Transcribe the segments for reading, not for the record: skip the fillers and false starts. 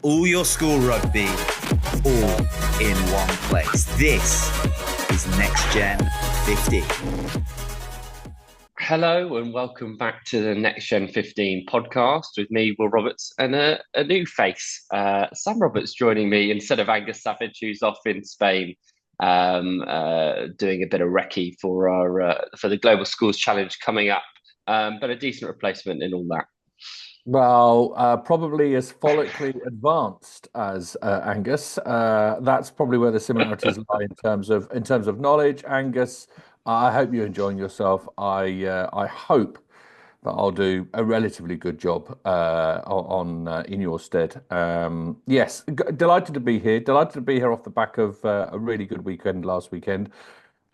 all your school rugby, all in one place. This is Next Gen 15. Hello and welcome back to the Next Gen 15 podcast with me, Will Roberts, and a new face, Sam Roberts, joining me instead of Angus Savage, who's off in Spain, doing a bit of recce for the Global Schools Challenge coming up, but a decent replacement in all that. Well, probably as follically advanced as Angus. That's probably where the similarities lie in terms of knowledge. Angus, I hope you're enjoying yourself. I hope that I'll do a relatively good job in your stead. Yes, delighted to be here. Delighted to be here off the back of a really good weekend last weekend,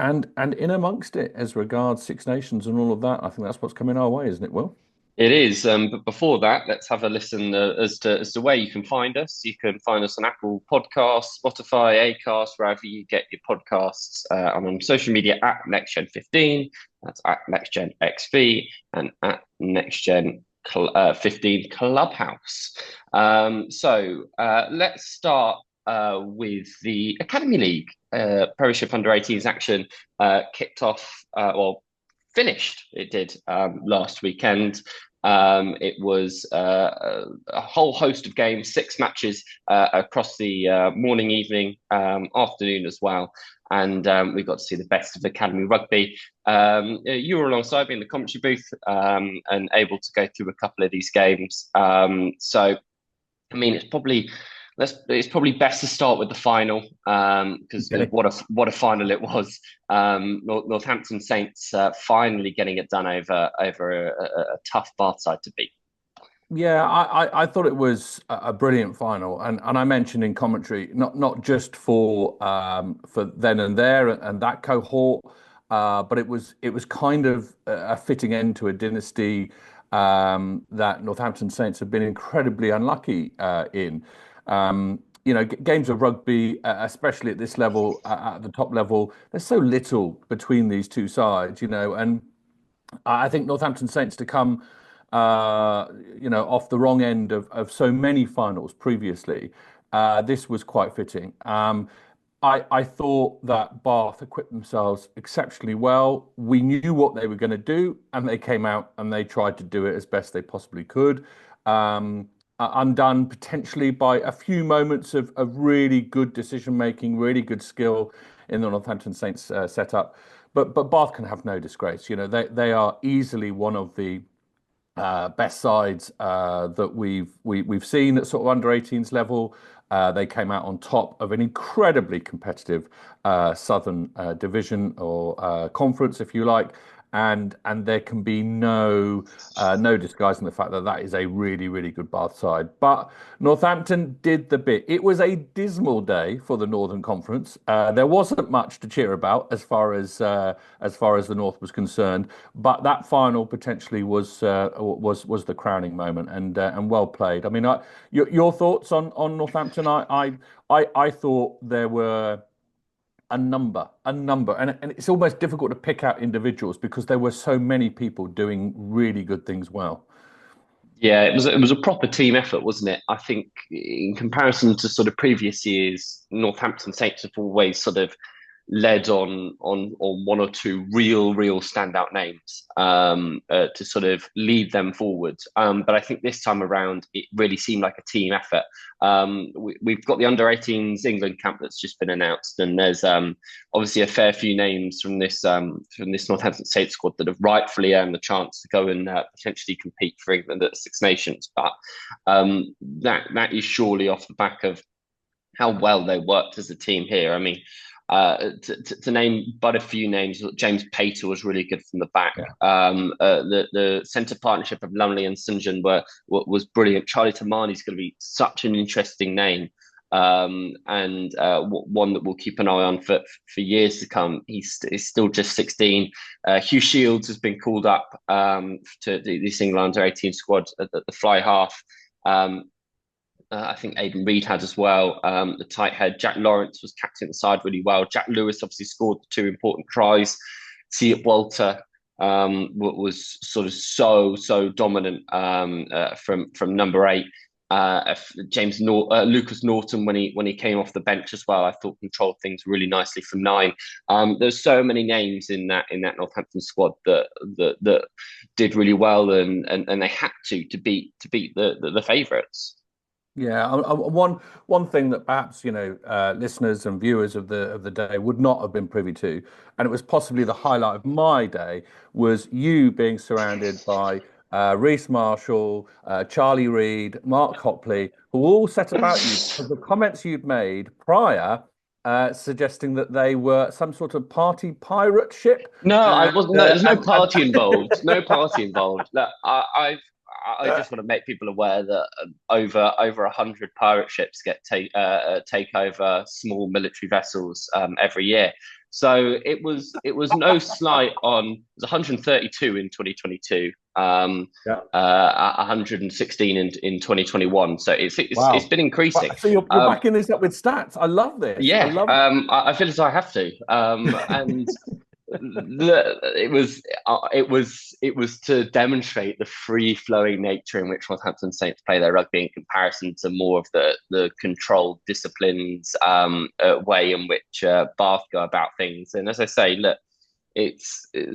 and in amongst it as regards Six Nations and all of that. I think that's what's coming our way, isn't it, Will? It is, but before that, let's have a listen as to where you can find us. You can find us on Apple Podcasts, Spotify, Acast, wherever you get your podcasts. I'm on social media at NextGen15, that's at NextGenXV, and at NextGen15 Clubhouse. So let's start with the Academy League. Premiership Under-18s action kicked off, finished. It did last weekend. It was a whole host of games, 6 matches across the morning, evening, afternoon as well. And we got to see the best of Academy Rugby. You were alongside me in the commentary booth and able to go through a couple of these games. So, I mean, it's probably best to start with the final because what a final it was. Northampton Saints finally getting it done over a tough Bath side to beat. Yeah, I thought it was a brilliant final, and I mentioned in commentary not just for then and there and that cohort, but it was kind of a fitting end to a dynasty that Northampton Saints have been incredibly unlucky in. Games of rugby, especially at this level, at the top level, there's so little between these two sides, and I think Northampton Saints to come, off the wrong end of so many finals previously, this was quite fitting. I thought that Bath equipped themselves exceptionally well. We knew what they were going to do, and they came out and they tried to do it as best they possibly could. Undone potentially by a few moments of really good decision making, really good skill in the Northampton Saints setup. But Bath can have no disgrace. They are easily one of the best sides that we've seen at sort of under-18s level. They came out on top of an incredibly competitive Southern Division or conference, if you like. And there can be no disguising the fact that is a really, really good Bath side. But Northampton did the bit. It was a dismal day for the Northern Conference. There wasn't much to cheer about as far as the North was concerned. But that final potentially was the crowning moment, and well played. I mean, your thoughts on Northampton? I thought there were a number, and it's almost difficult to pick out individuals because there were so many people doing really good things well. Yeah, it was a proper team effort, wasn't it? I think in comparison to sort of previous years, Northampton Saints have always sort of led on one or two real standout names to sort of lead them forward. But I think this time around, it really seemed like a team effort. We've got the under-18s England camp that's just been announced, and there's obviously a fair few names from this Northampton Saints squad that have rightfully earned the chance to go and potentially compete for England at the Six Nations. But that is surely off the back of how well they worked as a team here. I mean, to name but a few names, James Pater was really good from the back. Yeah. The centre partnership of Lumley and St John was brilliant. Charlie Tamani's going to be such an interesting name, and one that we'll keep an eye on for years to come. He's still just 16. Hugh Shields has been called up to this England under-18 squad at the fly half. I think Aiden Reid had as well. The tight head, Jack Lawrence, was captain the side really well. Jack Lewis obviously scored 2 important tries. Siet Walter was sort of so dominant from number 8. Lucas Norton when he came off the bench as well. I thought controlled things really nicely from 9. There's so many names in that Northampton squad that did really well, and they had to beat the favourites. Yeah, one thing that perhaps listeners and viewers of the day would not have been privy to, and it was possibly the highlight of my day, was you being surrounded by Reece Marshall, Charlie Reid, Mark Copley, who all set about you because the comments you'd made prior suggesting that they were some sort of party pirate ship. No, I And, wasn't. No, there's no party involved. No party involved. Look, I just want to make people aware that over 100 pirate ships take over small military vessels every year. So it was no slight on. It was 132 in 2022. 116 in 2021. So it's been increasing. So you're backing this up with stats. I love this. Yeah, I love it. I feel as though I have to. And it was to demonstrate the free flowing nature in which Northampton Saints play their rugby in comparison to more of the controlled, disciplined way in which Bath go about things. And as I say, look,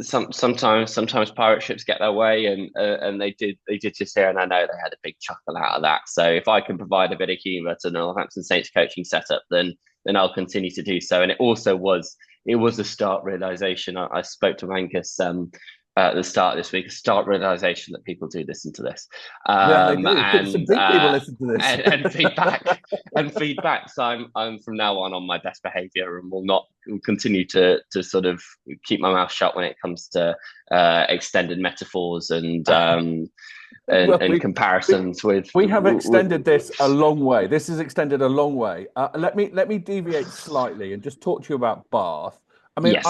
sometimes pirate ships get their way, and they did just here, and I know they had a big chuckle out of that. So if I can provide a bit of humour to the Northampton Saints coaching setup, then I'll continue to do so. And it was a stark realization. I spoke to Angus at the start of this week, a stark realization that people do listen to this. They do. And some big people listen to this. and feedback. So I'm from now on my best behaviour, and will continue to sort of keep my mouth shut when it comes to extended metaphors and comparisons with. We have extended this a long way. This is extended a long way. Let me deviate slightly and just talk to you about Bath. I mean, yes.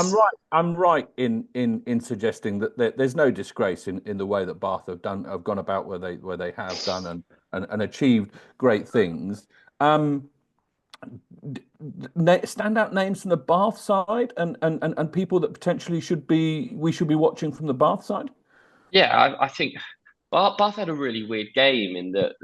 I'm right in suggesting that there's no disgrace in the way that Bath have gone about where they have done and achieved great things. Standout names from the Bath side and people that potentially we should be watching from the Bath side. Yeah, I think Bath had a really weird game in that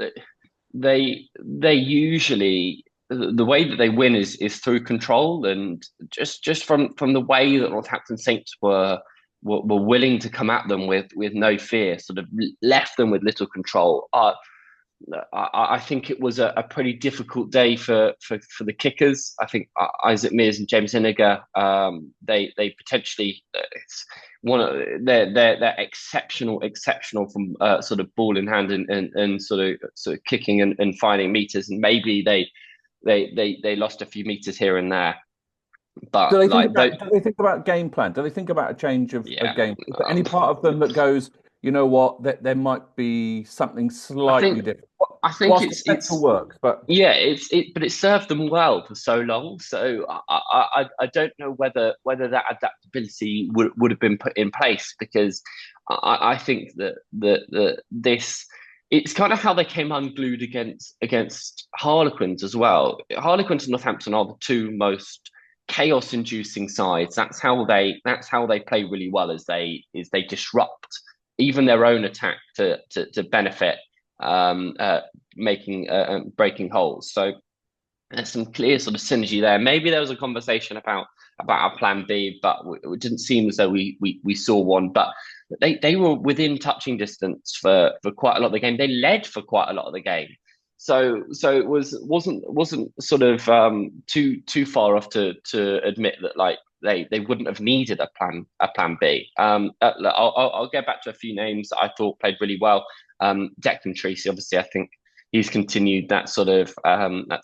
they usually. The way that they win is through control, and just from the way that Northampton Saints were willing to come at them with no fear, sort of left them with little control. I think it was a pretty difficult day for the kickers. I think Isaac Mears and James Iniger, they potentially they're exceptional from sort of ball in hand and sort of kicking and finding meters, and maybe they lost a few meters here and there. But do they think about game plan? Do they think about a change of game? Is there any part of them that goes, you know what, that there might be something slightly different? I think it's work, but yeah, but it served them well for so long. So I don't know whether that adaptability would have been put in place, because I think that this. It's kind of how they came unglued against Harlequins as well. Harlequins and Northampton are the two most chaos-inducing sides. That's how they play really well. Is they disrupt even their own attack to benefit, making breaking holes. So there's some clear sort of synergy there. Maybe there was a conversation about our plan B, but it didn't seem as though we saw one. But they were within touching distance for quite a lot of the game. They led for quite a lot of the game. So it wasn't sort of too far off to admit that like they wouldn't have needed a plan B. I'll get back to a few names that I thought played really well. Declan Treacy, obviously, I think he's continued that sort of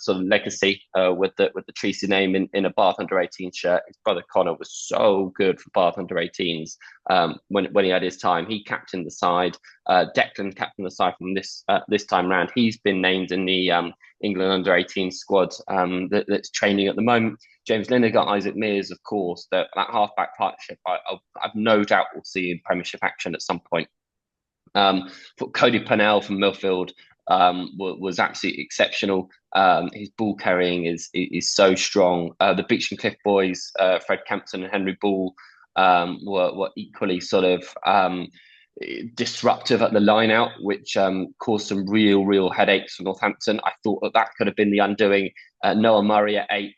legacy with the Treacy name in a Bath under-18 shirt. His brother Connor was so good for Bath under-18s when he had his time. He captained the side. Declan captained the side from this time round. He's been named in the England under-18 squad that's training at the moment. James Lineker, Isaac Mears, of course, that half-back partnership, I've no doubt we'll see in Premiership action at some point. Cody Purnell from Millfield was absolutely exceptional. His ball carrying is so strong. The Beach and Cliff boys, Fred Campton and Henry Ball, were equally sort of disruptive at the line out, which caused some real headaches for Northampton. I thought that could have been the undoing. Noah Murray at 8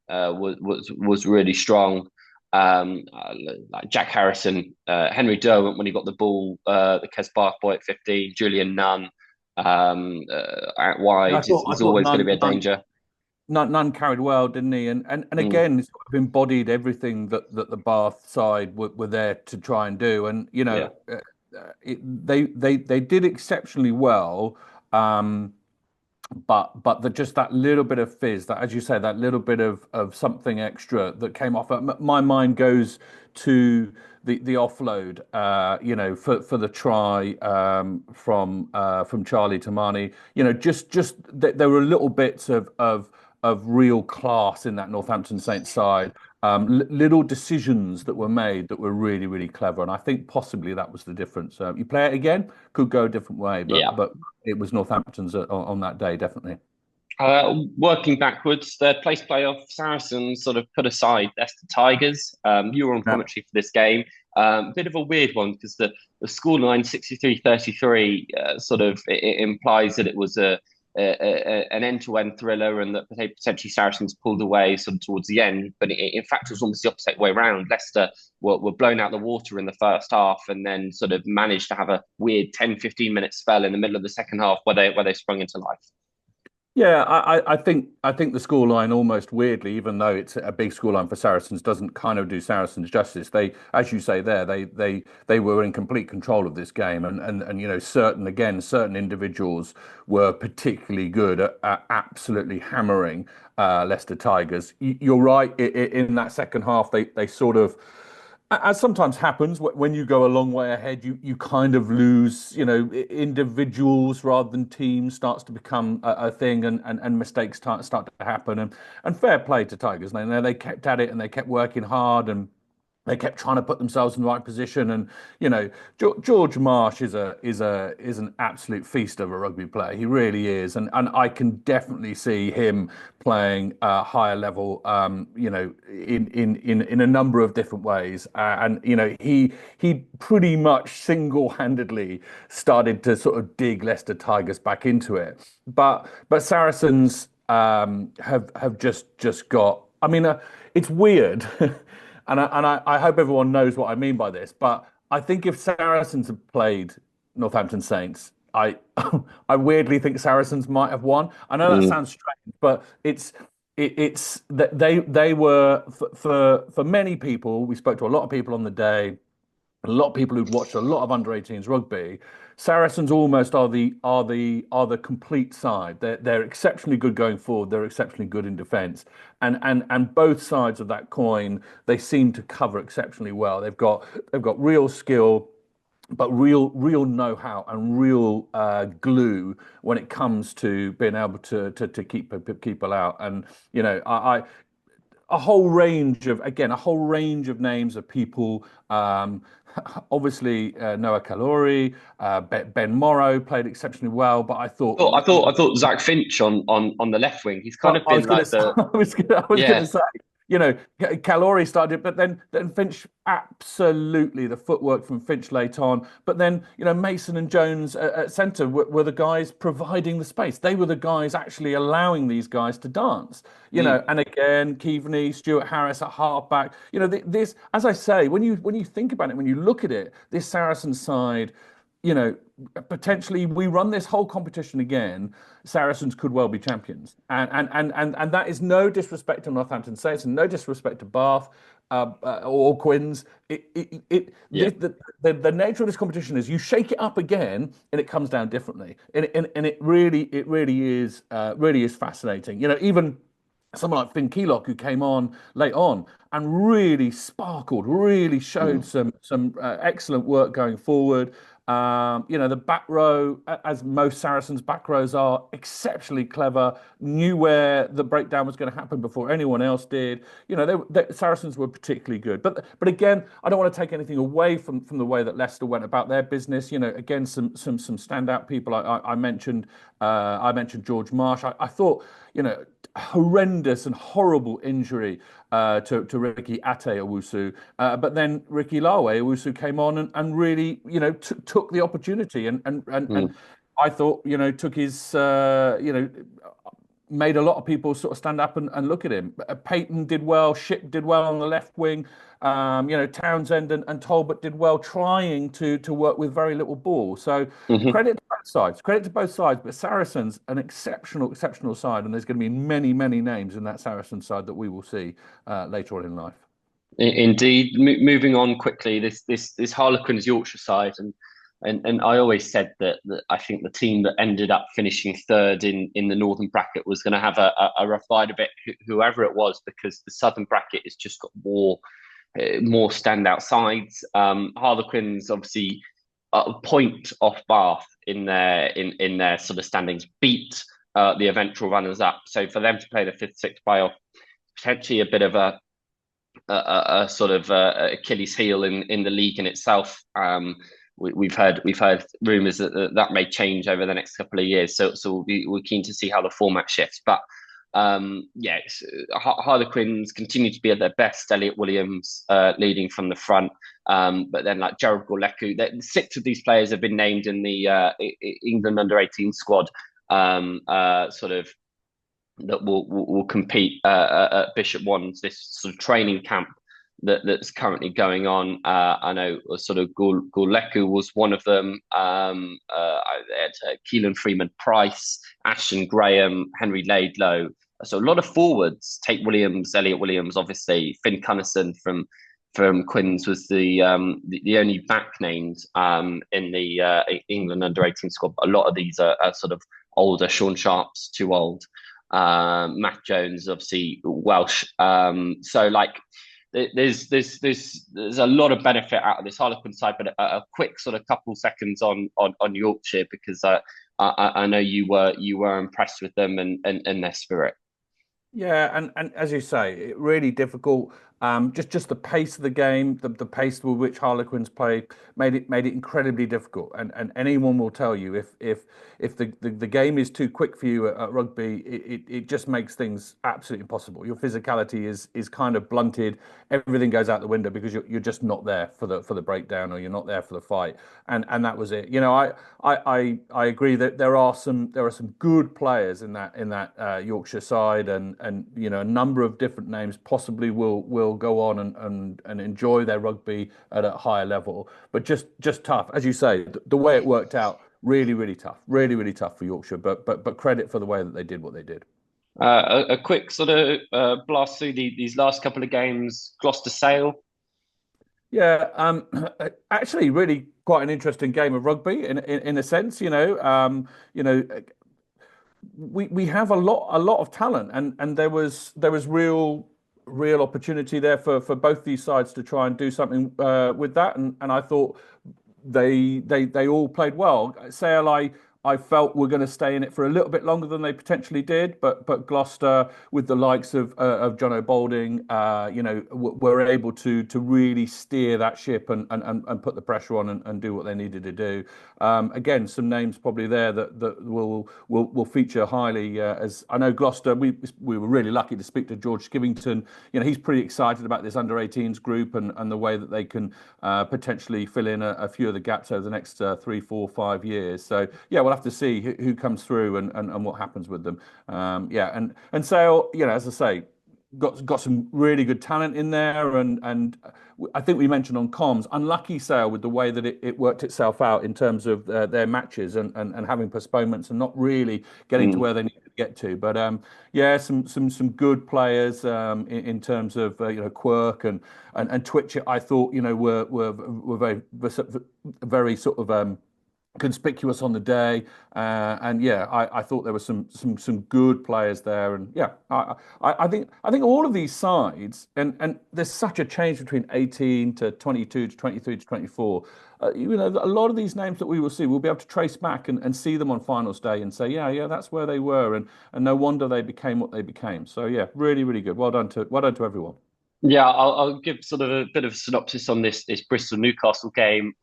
was really strong. Like Jack Harrison, Henry Derwent when he got the ball, the Kes Bark boy at 15, Julian Nunn out wide is always going to be a danger. Nunn carried well, didn't he? And again, sort of embodied everything that the Bath side were there to try and do. And they did exceptionally well. But just that little bit of fizz, that, as you say, that little bit of something extra that came off. My mind goes to the offload, for the try from Charlie Tamani. Just there were little bits of real class in that Northampton Saints side. Little decisions that were made that were really clever, and I think possibly that was the difference. You play it again, could go a different way, but it was Northampton's on that day, definitely. Working backwards, third place playoff, Saracens sort of put aside Leicester Tigers. You were on commentary for this game. Bit of a weird one because the scoreline 63-33 sort of it implies that it was an end-to-end thriller and that potentially Saracens pulled away sort of towards the end, but in fact it was almost the opposite way around. Leicester were blown out the water in the first half and then sort of managed to have a weird 10-15 minute spell in the middle of the second half where they sprung into life. Yeah, I think the scoreline almost weirdly, even though it's a big scoreline for Saracens, doesn't kind of do Saracens justice. They, as you say there, they were in complete control of this game, and certain individuals were particularly good at absolutely hammering Leicester Tigers. You're right, in that second half, they sort of, as sometimes happens when you go a long way ahead, you kind of lose, individuals rather than teams starts to become a thing, and mistakes start to happen. And fair play to Tigers. They kept at it and they kept working hard and they kept trying to put themselves in the right position. And George Marsh is an absolute feast of a rugby player. He really is, and I can definitely see him playing a higher level, in a number of different ways. He pretty much single-handedly started to sort of dig Leicester Tigers back into it. But Saracens have just got. I mean, it's weird. And I hope everyone knows what I mean by this, but I think if Saracens had played Northampton Saints, I weirdly think Saracens might have won. I know that sounds strange, but it's that they were for many people. We spoke to a lot of people on the day, a lot of people who've watched a lot of under-18s rugby. Saracens almost are the complete side. They're exceptionally good going forward. They're exceptionally good in defence, and both sides of that coin they seem to cover exceptionally well. They've got real skill, but real know-how and real glue when it comes to being able to keep people out. And a whole range of names of people. Obviously, Noah Kalori, Ben Morrow played exceptionally well, but I thought Zach Finch on the left wing. He's kind of been like the. I was going to say. Kalori started, but then Finch, absolutely the footwork from Finch late on. But then, Mason and Jones at centre were the guys providing the space. They were the guys actually allowing these guys to dance. And again, Keaveney, Stuart Harris at halfback. This, as I say, when you think about it, when you look at it, this Saracen side, potentially we run this whole competition again, Saracens could well be champions. And that is no disrespect to Northampton Saints and no disrespect to Bath or Quins. The nature of this competition is you shake it up again and it comes down differently. And it really is fascinating. Even someone like Finn Keelock, who came on late on and really sparkled, really showed some excellent work going forward. The back row, as most Saracens back rows are, exceptionally clever, knew where the breakdown was going to happen before anyone else did. Saracens were particularly good. But again, I don't want to take anything away from the way that Leicester went about their business. Again, some standout people I mentioned I mentioned George Marsh. I thought, horrendous and horrible injury to Ricky Ate-Owusu. But then Ricky Lawe-Owusu came on and really, took the opportunity and I thought, took his, made a lot of people sort of stand up and look at him. Peyton did well, Shipp did well on the left wing. Townsend and Talbot did well trying to work with very little ball. So credit to both sides, but Saracens, an exceptional side. And there's going to be many, many names in that Saracen side that we will see later on in life. Indeed. Moving on quickly, this Harlequins Yorkshire side, and I always said that I think the team that ended up finishing third in the northern bracket was going to have a rough ride a bit, whoever it was, because the southern bracket has just got more standout sides. Harlequins obviously a point off Bath in their sort of standings, beat the eventual runners up. So for them to play the 5th, 6th playoff, potentially a bit of a sort of Achilles heel in the league in itself. We've heard rumours that may change over the next couple of years. So we're keen to see how the format shifts. But Harlequins continue to be at their best. Elliot Williams leading from the front. But then like Gerald Gorleku, 6 of these players have been named in the England under-18 squad, sort of that will compete at Bishop Wands, this sort of training camp that's currently going on. I know sort of Gorleku was one of them. Keelan Freeman Price, Ashton Graham, Henry Laidlow. So a lot of forwards. Tate Williams, Elliot Williams, obviously. Finn Cunnison from Quins was the only back named in the England under-18 squad. A lot of these are sort of older. Sean Sharp's too old. Matt Jones, obviously Welsh. So like there's a lot of benefit out of this Harlequin side, but a quick sort of couple seconds on Yorkshire, because I know you were impressed with them and their spirit. Yeah, and as you say, really difficult. Just the pace of the game, the pace with which Harlequins play made it incredibly difficult. And anyone will tell you if the game is too quick for you at rugby, it just makes things absolutely impossible. Your physicality is kind of blunted. Everything goes out the window because you're just not there for the breakdown, or you're not there for the fight. And that was it. I agree that there are some good players in that Yorkshire side, and a number of different names possibly will go on and enjoy their rugby at a higher level, but just tough, as you say. The way it worked out, really tough for Yorkshire. But credit for the way that they did what they did. A quick sort of blast through these last couple of games. Gloucester Sale. Yeah, actually, really quite an interesting game of rugby in a sense. We have a lot of talent, and there was real opportunity there for both these sides to try and do something with that, and I thought they all played well. Sale, I felt were going to stay in it for a little bit longer than they potentially did, but Gloucester, with the likes of John O'Balding, were able to really steer that ship and put the pressure on and do what they needed to do. Again, some names probably there that will feature highly. As I know, Gloucester, we were really lucky to speak to George Skivington. He's pretty excited about this under-18s group and the way that they can potentially fill in a few of the gaps over the next 3, 4, 5 years. So yeah, we'll have to see who comes through and what happens with them. And Sale, as I say, got some really good talent in there, and I think we mentioned on comms, unlucky Sale with the way that it worked itself out in terms of their matches and having postponements and not really getting to where they needed to get to. But some good players in terms of Quirk and Twitchett. I thought were very sort of conspicuous on the day, I thought there were some good players there, and I think all of these sides, and there's such a change between 18 to 22 to 23 to 24. A lot of these names that we will see, we'll be able to trace back and see them on finals day and say, that's where they were, and no wonder they became what they became. So really good. Well done to everyone. Yeah, I'll give sort of a bit of a synopsis on this Bristol Newcastle game.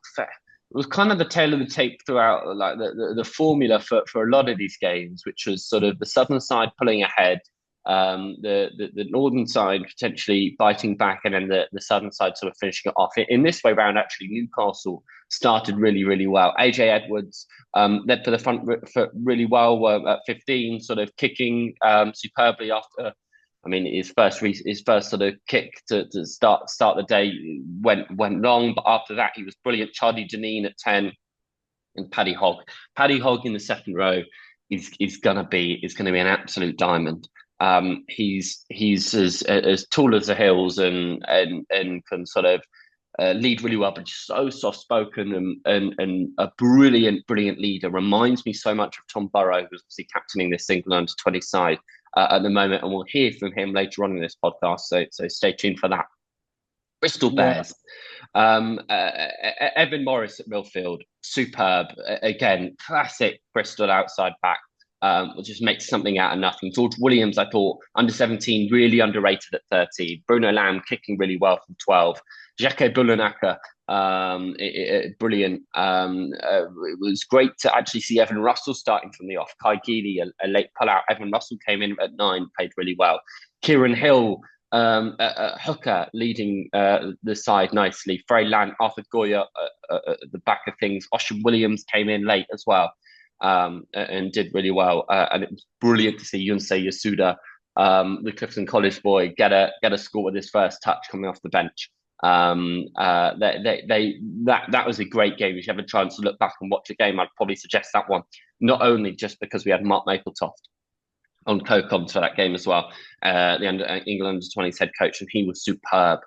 was kind of the tail of the tape throughout, like the formula for a lot of these games, which was sort of the southern side pulling ahead, the northern side potentially biting back, and then the southern side sort of finishing it off. In this way round, actually, Newcastle started really, really well. AJ Edwards led for the front foot really well at 15, sort of kicking superbly after. I mean, his first sort of kick to start the day went long, but after that he was brilliant. Charlie Janine at 10, and Paddy Hogg. Paddy Hogg in the second row is gonna be an absolute diamond. He's as tall as the hills and can sort of lead really well, but just so soft spoken and a brilliant leader. Reminds me so much of Tom Burrow, who's obviously captaining this England under-20 side at the moment, and we'll hear from him later on in this podcast. So stay tuned for that. Bristol Bears. Evan Morris at midfield, superb. Again, classic Bristol outside back. Just makes something out of nothing. George Williams, I thought, under 17, really underrated at 13. Bruno Lamb kicking really well from 12. Jacques Bulunaka, brilliant. It was great to actually see Evan Russell starting from the off. Kai Geely, a late pullout. Evan Russell came in at 9, played really well. Kieran Hill, hooker, leading the side nicely. Frey Lant, Arthur Goya at the back of things. Ocean Williams came in late as well. And did really well. And it was brilliant to see Yunsei Yasuda, the Clifton College boy, get a score with his first touch coming off the bench. That was a great game. If you have a chance to look back and watch a game, I'd probably suggest that one. Not only just because we had Mark Mapletoft on co-coms for that game as well, the England under-20s head coach, and he was superb,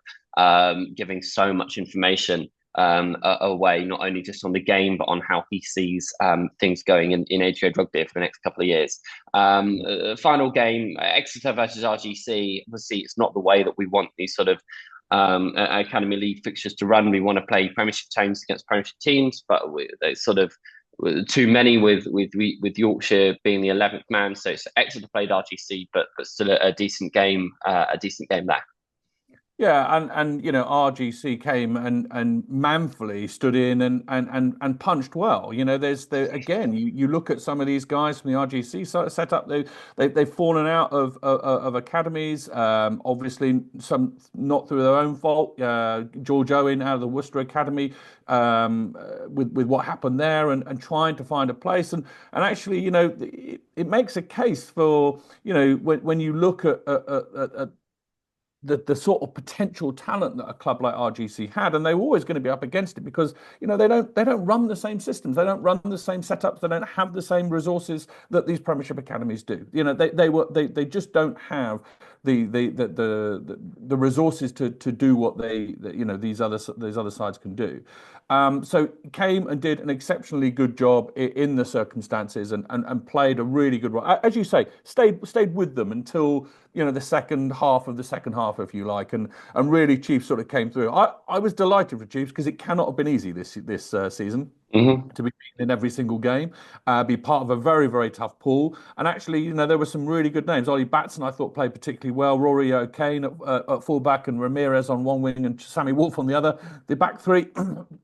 giving so much information away, not only just on the game, but on how he sees things going in age grade rugby for the next couple of years. Final game, Exeter versus RGC. Obviously, it's not the way that we want these sort of Academy League fixtures to run. We want to play Premiership teams against Premiership teams, but they sort of too many with Yorkshire being the 11th man. So Exeter played RGC, but still a decent game there. Yeah, and you know, RGC came and manfully stood in and punched well. You know, again, you look at some of these guys from the RGC setup. They've fallen out of academies. Obviously, some not through their own fault. George Owen out of the Worcester Academy, with what happened there, and trying to find a place. And actually, you know, it makes a case for, you know, when you look at the sort of potential talent that a club like RGC had, and they're always going to be up against it because, you know, they don't run the same systems, they don't run the same setups, they don't have the same resources that these Premiership academies do. You know, they just don't have the resources to do what these other sides can do. So came and did an exceptionally good job in the circumstances and played a really good role. As you say, stayed with them until, you know, the second half, if you like, and really Chiefs sort of came through. I was delighted for Chiefs because it cannot have been easy this season. Mm-hmm. To be in every single game, be part of a very, very tough pool. And actually, you know, there were some really good names. Ollie Batson, I thought, played particularly well. Rory O'Kane at fullback, and Ramirez on one wing, and Sammy Wolf on the other. The back three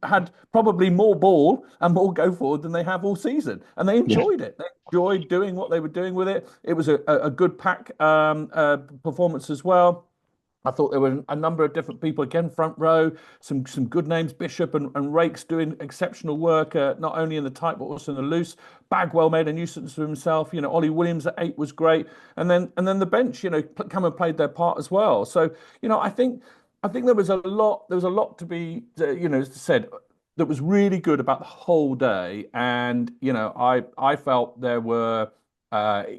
had probably more ball and more go forward than they have all season, and they enjoyed it. They enjoyed doing what they were doing with it. It was a good pack performance as well. I thought there were a number of different people, again, front row, some good names, Bishop and Rakes doing exceptional work, not only in the tight, but also in the loose. Bagwell made a nuisance of himself. You know, Ollie Williams at 8 was great. And then the bench, you know, come and played their part as well. So, you know, I think there was a lot to be, you know, said that was really good about the whole day. And, you know, I felt there were,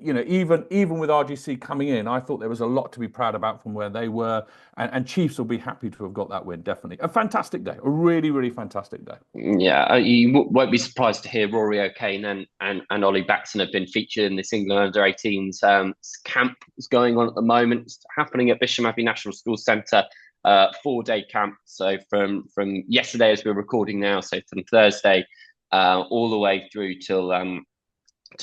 you know, even with RGC coming in, I thought there was a lot to be proud about from where they were, and Chiefs will be happy to have got that win. Definitely a fantastic day, a really, really fantastic day. Yeah, you won't be surprised to hear Rory O'Kane and Ollie Batson have been featured in this England under-18s camp that's going on at the moment. It's happening at Bisham Abbey National School Centre, 4-day camp. So from yesterday, as we're recording now, so from Thursday all the way through till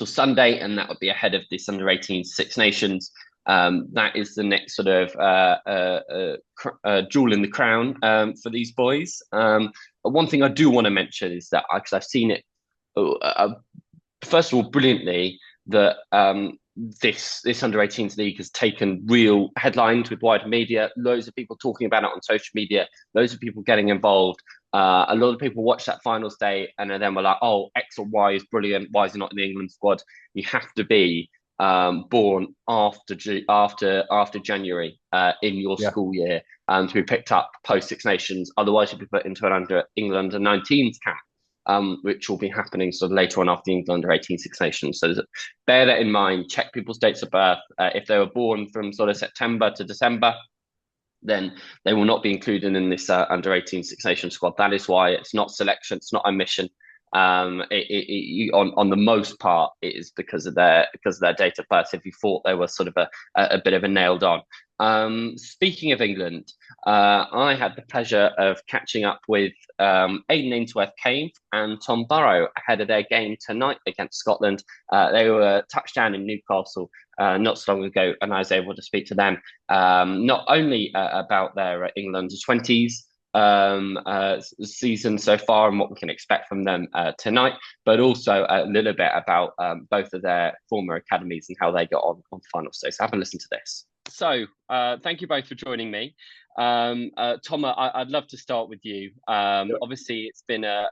Sunday, and that would be ahead of this under-18 Six Nations That is the next sort of jewel in the crown for these boys. One thing I do want to mention is that because I've seen it, first of all, brilliantly that this under 18s league has taken real headlines with wider media. Loads of people talking about it on social media. Loads of people getting involved. A lot of people watch that finals day and then were like, "Oh, X or Y is brilliant. Why is he not in the England squad?" You have to be born after January in your school year to be picked up post Six Nations. Otherwise, you'll be put into an England under 19s camp, which will be happening sort of later on after the England under 18 Six Nations. So bear that in mind. Check people's dates of birth. If they were born from sort of September to December, then they will not be included in this under 18 Six Nations squad. That is why it's not selection. It's not omission. On the most part, it is because of their date of birth. If you thought they were sort of a bit of a nailed on. Speaking of England, I had the pleasure of catching up with Aiden Ainsworth-Cave and Tom Burrow ahead of their game tonight against Scotland. They were touched down in Newcastle not so long ago, and I was able to speak to them not only about their England 20s season so far and what we can expect from them tonight, but also a little bit about both of their former academies and how they got on final stage. So have a listen to this. So thank you both for joining me. Tom, I'd love to start with you. Obviously, it's been a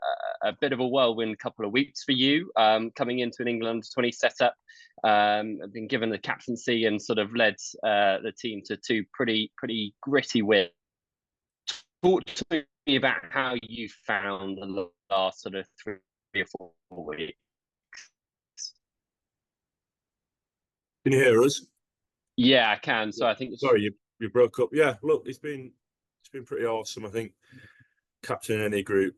bit of a whirlwind couple of weeks for you coming into an England 20 setup. I've been given the captaincy and sort of led the team to two pretty gritty wins. Talk to me about how you found the last sort of 3 or 4 weeks. Can you hear us? Yeah, I can. So I think sorry, you broke up. Yeah, look, it's been pretty awesome. I think captaining any group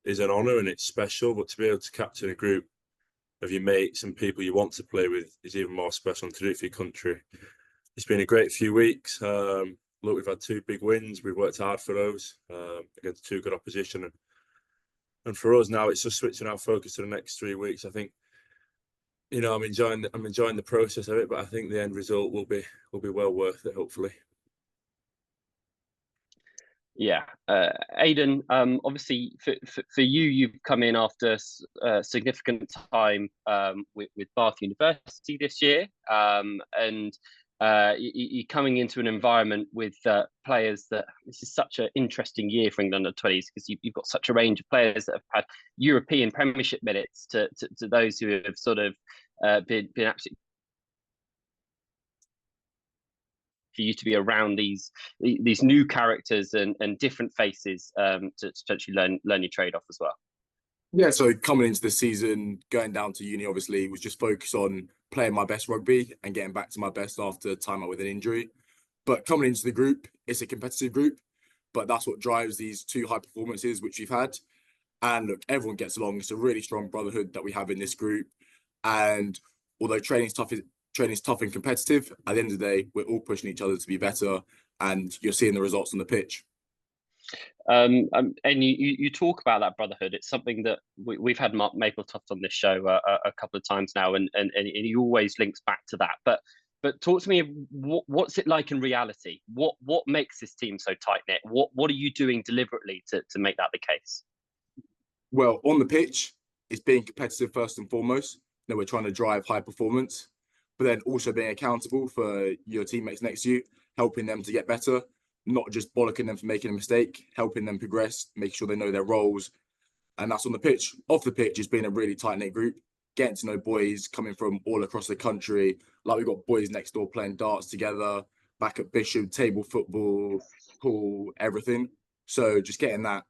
is an honour and it's special, but to be able to captain a group of your mates and people you want to play with is even more special, and to do it for your country. It's been a great few weeks. Look, we've had 2 big wins. We've worked hard for those against 2 good opposition, and for us now, it's just switching our focus to the next 3 weeks. I think, I'm enjoying the process of it, but I think the end result will be well worth it, hopefully. Yeah, Aiden. Obviously, for you, you've come in after significant time with Bath University this year, and you're coming into an environment with players that this is such an interesting year for England under 20s because you've got such a range of players that have had European Premiership minutes to those who have sort of been absolutely. For you to be around these new characters and different faces to potentially learn your trade off as well. Yeah, so coming into the season, going down to uni, obviously, was just focused on playing my best rugby and getting back to my best after time out with an injury. But coming into the group, it's a competitive group, but that's what drives these 2 high performances which we've had. And look, everyone gets along. It's a really strong brotherhood that we have in this group. And although training's tough and competitive, at the end of the day, we're all pushing each other to be better, and you're seeing the results on the pitch. And you talk about that brotherhood. It's something that we've had Mark Mapletoft on this show a couple of times now, and he always links back to that. But talk to me, what's it like in reality? What makes this team so tight knit? What are you doing deliberately to make that the case? Well, on the pitch, it's being competitive first and foremost. We're trying to drive high performance, but then also being accountable for your teammates next to you, helping them to get better. Not just bollocking them for making a mistake, helping them progress, making sure they know their roles. And that's on the pitch. Off the pitch, it's been a really tight-knit group, getting to know boys coming from all across the country. Like, we've got boys next door playing darts together, back at Bishop, table football, pool, everything. So just getting that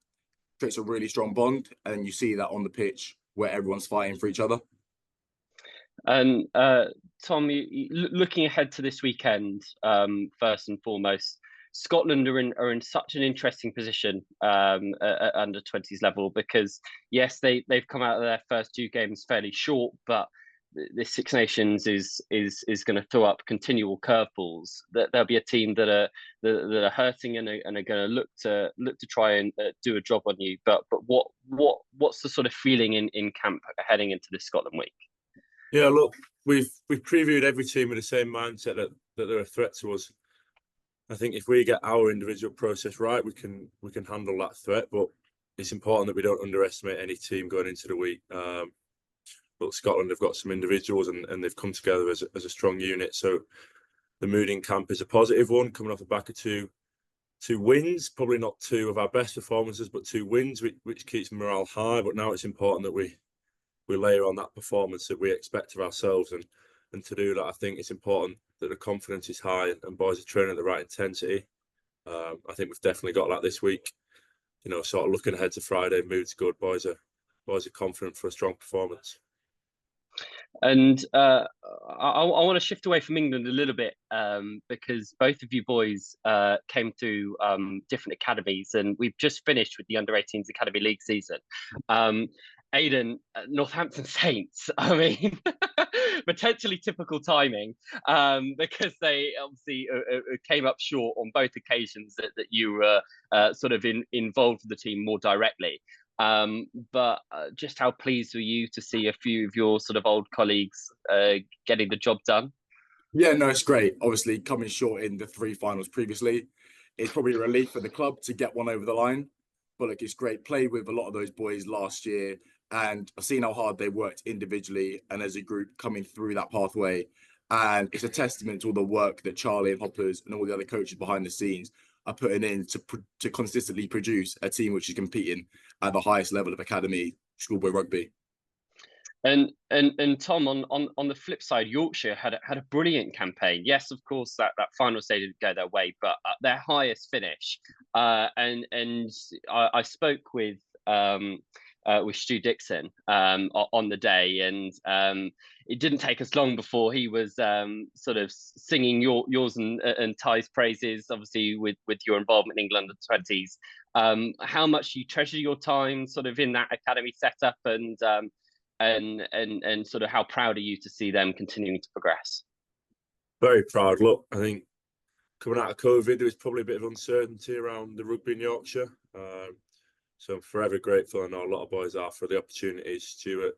creates a really strong bond. And you see that on the pitch where everyone's fighting for each other. And Tom, looking ahead to this weekend, first and foremost, Scotland are in such an interesting position at under 20s level because yes, they've come out of their first 2 games fairly short, but this Six Nations is going to throw up continual curveballs. That there'll be a team that are hurting and are going to look to try and do a job on you. But what's the sort of feeling in camp heading into this Scotland week? Yeah, look, we've previewed every team with the same mindset that they're a threat to us. I think if we get our individual process right, we can handle that threat. But it's important that we don't underestimate any team going into the week. But Scotland have got some individuals and they've come together as a strong unit. So the mood in camp is a positive one, coming off the back of two wins, probably not two of our best performances, but 2 wins, which keeps morale high. But now it's important that we layer on that performance that we expect of ourselves. And to do that, I think it's important that the confidence is high and boys are training at the right intensity. I think we've definitely got that this week. You know, sort of looking ahead to Friday, mood's good. Boys are confident for a strong performance. And I want to shift away from England a little bit because both of you boys came through different academies, and we've just finished with the Under-18s Academy League season. Aiden, Northampton Saints, I mean, potentially typical timing because they obviously came up short on both occasions that you were sort of involved with the team more directly. But just how pleased were you to see a few of your sort of old colleagues getting the job done? Yeah, no, it's great. Obviously, coming short in the 3 finals previously, it's probably a relief for the club to get one over the line. But look, it's great. Played with a lot of those boys last year, and I've seen how hard they worked individually and as a group coming through that pathway. And it's a testament to all the work that Charlie and Hoppers and all the other coaches behind the scenes are putting in to consistently produce a team which is competing at the highest level of academy schoolboy rugby. And Tom, on the flip side, Yorkshire had a brilliant campaign. Yes, of course, that final stage didn't go their way, but their highest finish. And I spoke with Stu Dixon on the day, and it didn't take us long before he was sort of singing yours and Ty's praises, obviously with your involvement in England under-20s. How much you treasure your time sort of in that academy setup, and sort of how proud are you to see them continuing to progress? Very proud. Look, I think coming out of COVID, there was probably a bit of uncertainty around the rugby in Yorkshire. So I'm forever grateful, I know a lot of boys are, for the opportunities Stuart,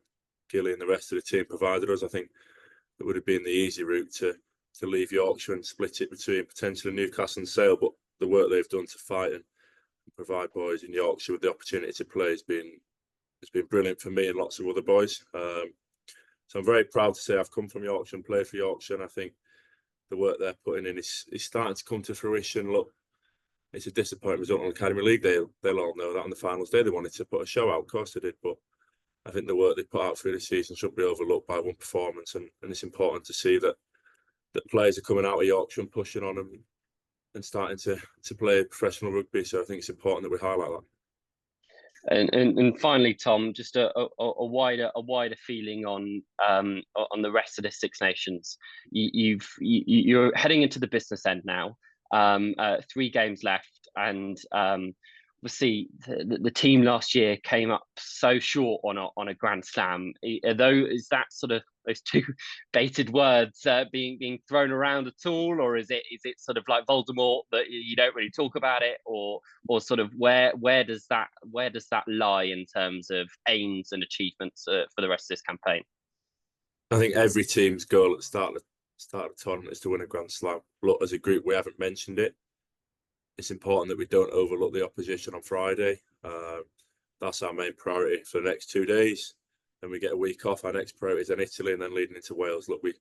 Gilly and the rest of the team provided us. I think it would have been the easy route to leave Yorkshire and split it between potentially Newcastle and Sale, but the work they've done to fight and provide boys in Yorkshire with the opportunity to play has been brilliant for me and lots of other boys. So I'm very proud to say I've come from Yorkshire and played for Yorkshire, and I think the work they're putting in is starting to come to fruition. Look, it's a disappointing result on the Academy League. They'll all know that on the finals day they wanted to put a show out. Of course they did, but I think the work they put out through the season should be overlooked by one performance, and it's important to see that players are coming out of Yorkshire and pushing on them and starting to play professional rugby. So I think it's important that we highlight that. And finally, Tom, just a wider feeling on the rest of the Six Nations. You're heading into the business end now. 3 games left, and obviously the team last year came up so short on a Grand Slam. Is that sort of those 2 baited words being thrown around at all, or is it sort of like Voldemort that you don't really talk about it, or sort of where does that lie in terms of aims and achievements for the rest of this campaign? I think every team's goal at the start of the tournament is to win a Grand Slam. Look, as a group, we haven't mentioned it. It's important that we don't overlook the opposition on Friday. That's our main priority for the next 2 days. Then we get a week off. Our next priority is then Italy, and then leading into Wales. Look, we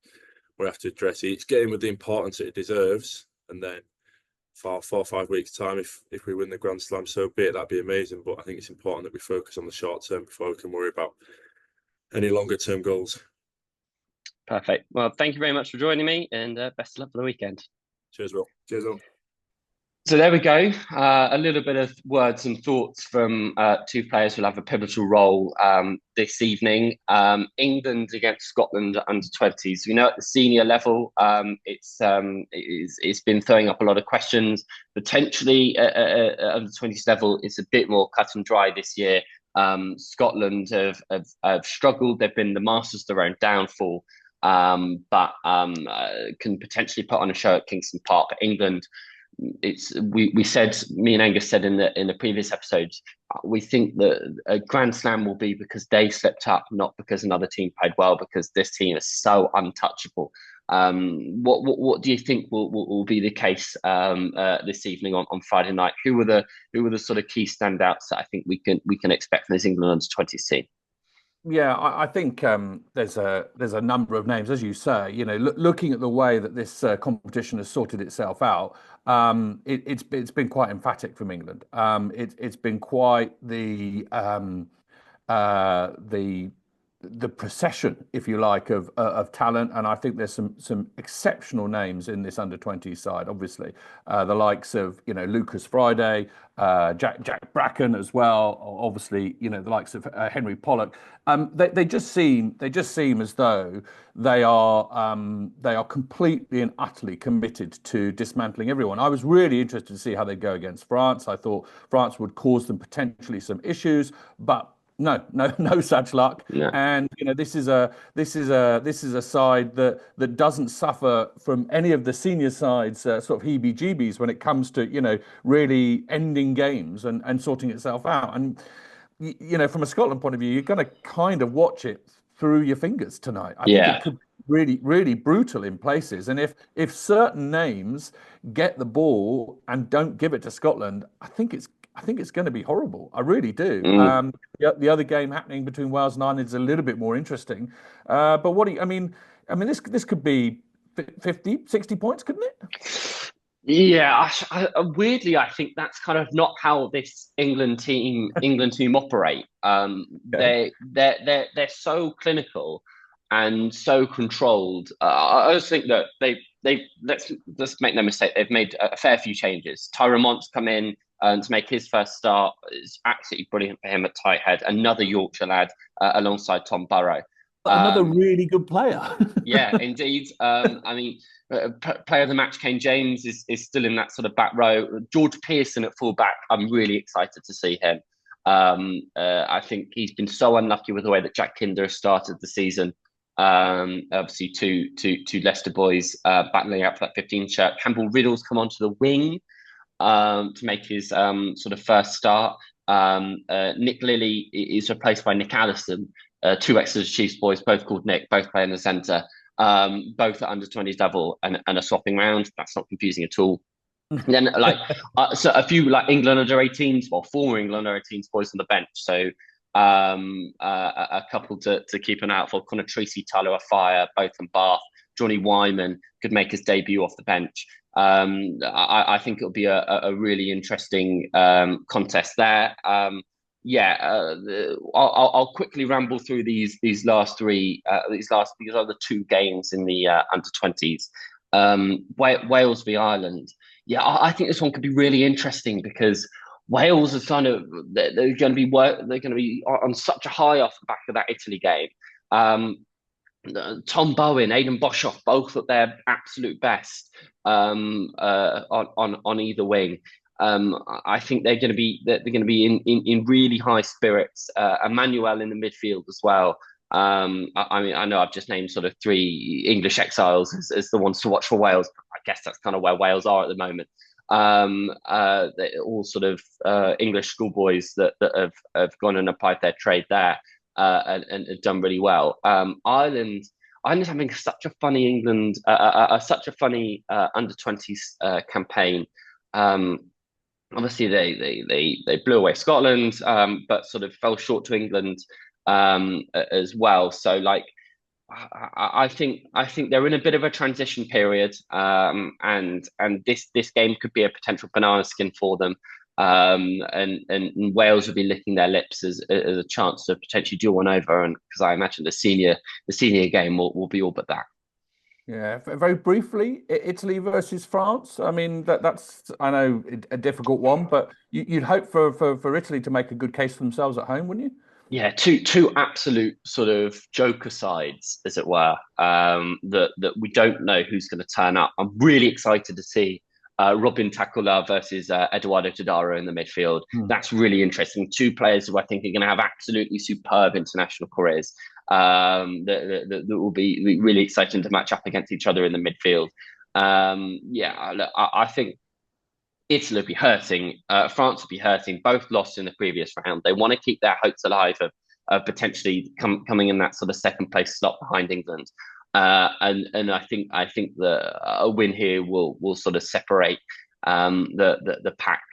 have to address each game with the importance that it deserves. And then for 4 or 5 weeks' time, if we win the Grand Slam, so be it. That'd be amazing. But I think it's important that we focus on the short term before we can worry about any longer term goals. Perfect. Well, thank you very much for joining me, and best of luck for the weekend. Cheers, Will. Cheers, Will. So there we go. A little bit of words and thoughts from 2 players who'll have a pivotal role this evening. England against Scotland under 20s. We know at the senior level, it's been throwing up a lot of questions. Potentially under 20s level, it's a bit more cut and dry this year. Scotland have struggled. They've been the masters of their own downfall, but can potentially put on a show at Kingston Park. England we said, me and Angus said in the previous episodes, we think that a Grand Slam will be because they slipped up, not because another team played well, because this team is so untouchable. What do you think will be the case this evening on Friday night? Who are the sort of key standouts that I think we can expect from this England under-20s team? Yeah, I think there's a number of names, as you say. Looking at the way that this competition has sorted itself out, it's been quite emphatic from England. It's been quite the procession, if you like, of talent, and I think there's some exceptional names in this under-20 side. Obviously, the likes of Lucas Friday, Jack Bracken as well. Obviously, the likes of Henry Pollock. They just seem as though they are completely and utterly committed to dismantling everyone. I was really interested to see how they go against France. I thought France would cause them potentially some issues, but no such luck. Yeah. And this is a side that doesn't suffer from any of the senior sides sort of heebie-jeebies when it comes to really ending games and sorting itself out. And from a Scotland point of view, you're going to kind of watch it through your fingers tonight. I think it could be really, really brutal in places. And if certain names get the ball and don't give it to Scotland, I think it's going to be horrible. I really do. The other game happening between Wales and Ireland is a little bit more interesting. But this could be 50, 60 points, couldn't it? Yeah, weirdly, I think that's kind of not how this England team operate. They're so clinical and so controlled. I just think that let's make no mistake, they've made a fair few changes. Tyrone Mont's come in to make his first start. It's absolutely brilliant for him at tight head. Another Yorkshire lad alongside Tom Burrow. Another really good player. Yeah, indeed. Player of the match, Kane James, is still in that sort of back row. George Pearson at fullback, I'm really excited to see him. I think he's been so unlucky with the way that Jack Kinder has started the season. Obviously, two Leicester boys battling out for that 15 shirt. Campbell Riddle's come onto the wing to make his sort of first start. Nick Lilly is replaced by Nick Allison, two Exeter Chiefs boys, both called Nick, both play in the centre, both at under-20s level and are swapping round. That's not confusing at all. And then so a few England under-18s, former England under-18s boys on the bench. So a couple to keep an eye out for. Connor Tracy, Tyler Afire, both from Bath. Johnny Wyman could make his debut off the bench. I think it'll be a really interesting contest there. I'll quickly ramble through these last three. These are the two games in the under-20s. Wales v Ireland. Yeah, I think this one could be really interesting because Wales are they're going to be on such a high off the back of that Italy game. Tom Bowen, Aidan Boshoff, both at their absolute best on either wing. I think they're going to be in really high spirits. Emmanuel in the midfield as well. I know I've just named sort of three English exiles as the ones to watch for Wales. But I guess that's kind of where Wales are at the moment. They're all sort of English schoolboys that have gone and applied their trade there and have done really well. Ireland having such a funny under-20s campaign. Obviously, they blew away Scotland, but sort of fell short to England as well. So, I think they're in a bit of a transition period, and this game could be a potential banana skin for them. And Wales will be licking their lips as a chance to potentially do one over, and because I imagine the senior game will be all but that. Yeah, very briefly, Italy versus France. I mean, that's I know a difficult one, but you'd hope for Italy to make a good case for themselves at home, wouldn't you? Yeah, two absolute sort of joker sides, as it were. That we don't know who's going to turn up. I'm really excited to see Robin Takula versus Eduardo Tadaro in the midfield. That's really interesting. Two players who I think are going to have absolutely superb international careers. That will be really exciting to match up against each other in the midfield. I think Italy will be hurting. France will be hurting. Both lost in the previous round. They want to keep their hopes alive of potentially coming in that sort of second place slot behind England. And I think that a win here will sort of separate the pack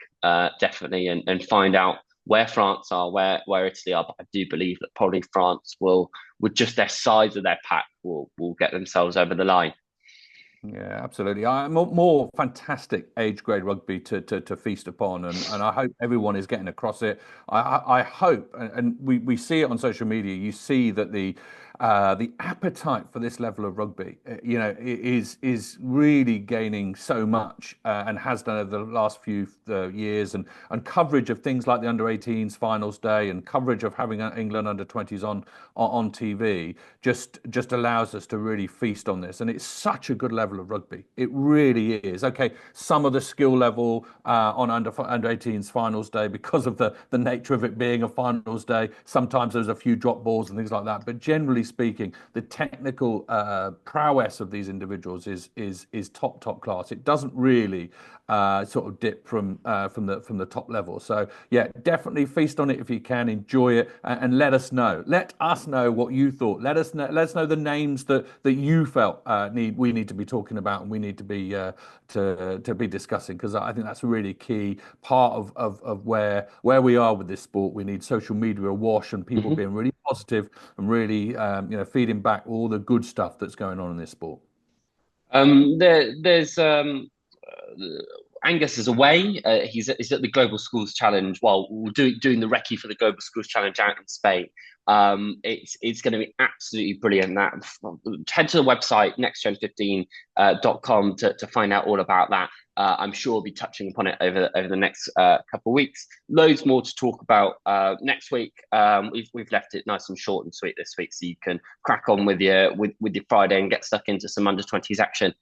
definitely, and find out where France are, where Italy are. But I do believe that probably France will, with just their size of their pack, will get themselves over the line. Yeah, absolutely. More fantastic age grade rugby to feast upon, and I hope everyone is getting across it. I hope, and we see it on social media. You see that the appetite for this level of rugby, is really gaining so much, and has done over the last few years, and coverage of things like the under-18s finals day, and coverage of having England under-20s on TV just allows us to really feast on this, and it's such a good level of rugby. It really is. Okay, some of the skill level on under-18s finals day, because of the nature of it being a finals day, sometimes there's a few drop balls and things like that, but generally speaking, the technical prowess of these individuals is top class. It doesn't really sort of dip from the top level. So yeah, definitely feast on it if you can, enjoy it, and let us know. Let us know what you thought. Let us know the names that you felt we need to be talking about, and we need to be to be discussing, because I think that's a really key part of where we are with this sport. We need social media awash, and people being really positive and really feeding back all the good stuff that's going on in this sport. There's Angus is away. He's at the Global Schools Challenge while doing the recce for the Global Schools Challenge out in Spain. It's going to be absolutely brilliant. That head to the website nextgen15.com to find out all about that. I'm sure we'll be touching upon it over the next couple of weeks. Loads more to talk about next week. We've left it nice and short and sweet this week, so you can crack on with your Friday and get stuck into some under-20s action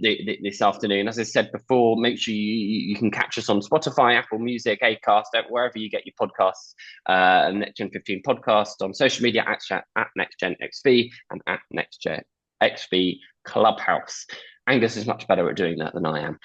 this afternoon. As I said before, make sure you can catch us on Spotify, Apple Music, Acast, wherever you get your podcasts. NextGen15 podcast on social media at NextGenXV and at NextGenXV Clubhouse. Angus is much better at doing that than I am.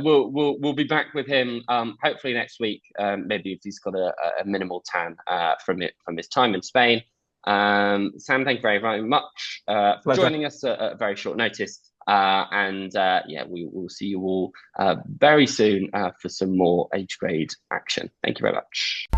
We'll be back with him hopefully next week. Maybe if he's got a minimal tan from his time in Spain. Sam, thank you very, very much for joining us at very short notice. We will see you all very soon for some more age grade action. Thank you very much.